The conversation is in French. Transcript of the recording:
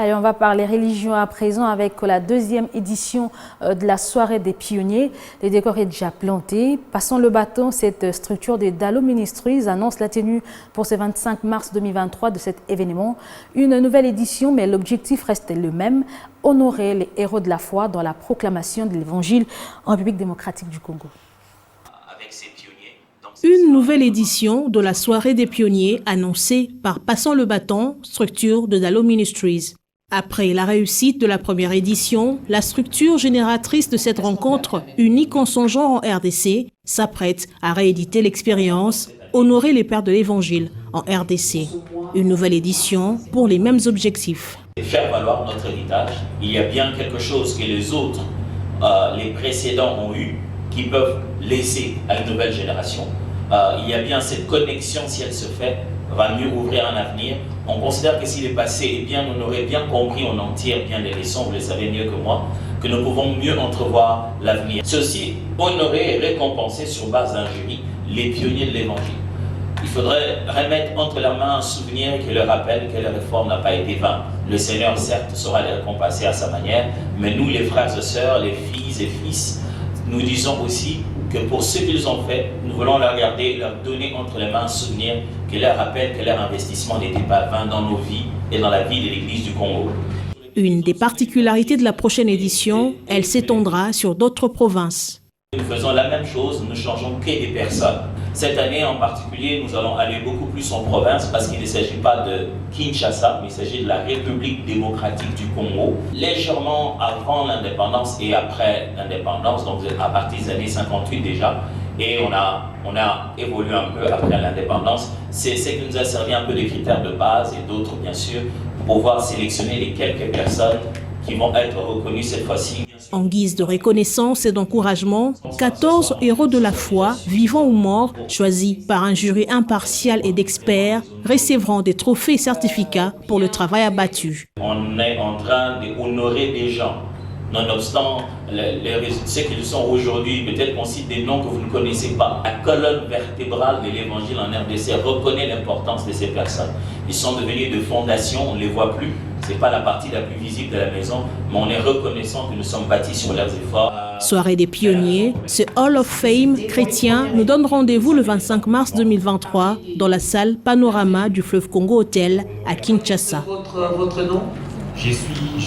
Allez, on va parler religion à présent avec la deuxième édition de la soirée des pionniers. Le décor est déjà planté. Passons le bâton, cette structure des Dalo Ministries annonce la tenue pour ce 25 mars 2023 de cet événement. Une nouvelle édition, mais l'objectif reste le même, honorer les héros de la foi dans la proclamation de l'évangile en République démocratique du Congo. Une nouvelle édition de la soirée des pionniers annoncée par Passons le bâton, structure de Dalo Ministries. Après la réussite de la première édition, la structure génératrice de cette rencontre, unique en son genre en RDC, s'apprête à rééditer l'expérience, honorer les pères de l'Évangile en RDC. Une nouvelle édition pour les mêmes objectifs. Faire valoir notre héritage, il y a bien quelque chose que les autres, les précédents ont eu, qui peuvent laisser à une nouvelle génération. Il y a bien cette connexion, si elle se fait, va mieux ouvrir un avenir. On considère que si le passé est bien, on aurait bien compris, on en tire bien les leçons, vous le savez mieux que moi, que nous pouvons mieux entrevoir l'avenir. Ceci, honorer et récompenser sur base d'un jury les pionniers de l'Évangile. Il faudrait remettre entre leurs mains un souvenir qui leur rappelle que la réforme n'a pas été vaine. Le Seigneur, certes, saura les récompenser à sa manière, mais nous, les frères et sœurs, les filles et fils, nous disons aussi que pour ce qu'ils ont fait, nous voulons leur garder, leur donner entre les mains un souvenir qui leur rappelle que leur investissement n'était pas vain dans nos vies et dans la vie de l'Église du Congo. Une des particularités de la prochaine édition, elle s'étendra sur d'autres provinces. Nous faisons la même chose, nous ne changeons que des personnes. Cette année en particulier, nous allons aller beaucoup plus en province parce qu'il ne s'agit pas de Kinshasa, mais il s'agit de la République démocratique du Congo. Légèrement avant l'indépendance et après l'indépendance, donc à partir des années 58 déjà, et on a évolué un peu après l'indépendance. C'est ce qui nous a servi un peu de critères de base et d'autres bien sûr, pour pouvoir sélectionner les quelques personnes qui vont être reconnues cette fois-ci. En guise de reconnaissance et d'encouragement, 14 héros de la foi, vivants ou morts, choisis par un jury impartial et d'experts, recevront des trophées et certificats pour le travail abattu. On est en train d'honorer des gens. Nonobstant ce qu'ils sont aujourd'hui, peut-être qu'on cite des noms que vous ne connaissez pas. La colonne vertébrale de l'évangile en RDC reconnaît l'importance de ces personnes. Ils sont devenus de fondations, on ne les voit plus. Ce n'est pas la partie la plus visible de la maison, mais on est reconnaissant que nous sommes bâtis sur leurs efforts. Soirée des pionniers, ce Hall of Fame chrétien nous donne rendez-vous le 25 mars 2023 dans la salle Panorama du fleuve Congo Hotel à Kinshasa. Votre nom ? Je suis